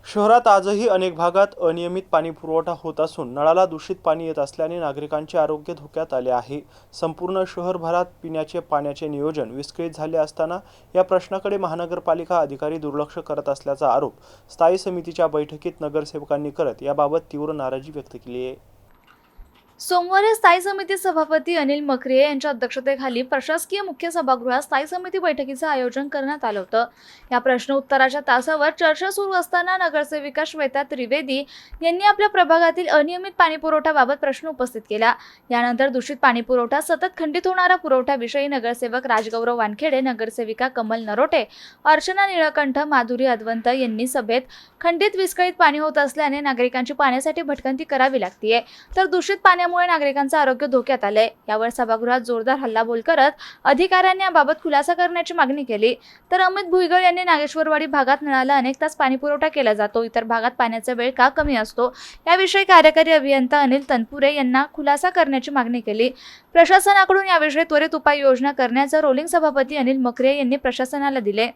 शहरात आजही अनेक भागात अनियमित पाणी पुरवठा होत असून नळाला दूषित पाणी येत असल्याने नागरिकांचे आरोग्य धोक्यात आले आहे। संपूर्ण शहरभरात पिण्याचे पाण्याचे नियोजन विस्कळीत झाले असताना या प्रश्नाकडे महानगरपालिका अधिकारी दुर्लक्ष करत असल्याचा आरोप स्थायी समितीच्या बैठकीत नगरसेवकांनी करत याबाबत तीव्र नाराजी व्यक्त केली आहे। सोमवारी स्थायी समिती सभापती अनिल मखरे यांच्या अध्यक्षतेखाली प्रशासकीय मुख्य सभागृहात स्थायी समिती बैठकीचं आयोजन करण्यात आलं होतं। या प्रश्न उत्तराच्या तासावर चर्चा सुरू असताना नगरसेविका श्वेता त्रिवेदी यांनी आपल्या प्रभागातील अनियमित पाणीपुरवठ्याबाबत प्रश्न उपस्थित केला। यानंतर दूषित पाणीपुरवठा सतत खंडित होणारा पुरवठ्याविषयी नगरसेवक राजगौरव वानखेडे, नगरसेविका कमल नरोटे, अर्चना निळकंठ, माधुरी अदवंत यांनी सभेत खंडित विस्कळीत पाणी होत असल्याने नागरिकांची पाण्यासाठी भटकंती करावी लागतीये, तर दूषित पाण्यामुळे नागरिकांचं आरोग्य धोक्यात आलंय। यावर सभागृहात जोरदार हल्लाबोल करत अधिकाऱ्यांनी याबाबत खुलासा करण्याची मागणी केली। तर अमित भुईगळ यांनी नागेश्वरवाडी भागात नळाला अनेक तास पाणीपुरवठा केला जातो, इतर भागात पाण्याचा वेळ का कमी असतो याविषयी कार्यकारी अभियंता अनिल तनपुरे यांना खुलासा करण्याची मागणी केली। प्रशासनाकडून याविषयी त्वरित उपाययोजना करण्याचे रोलिंग सभापती अनिल मखरे यांनी प्रशासनाला दिले।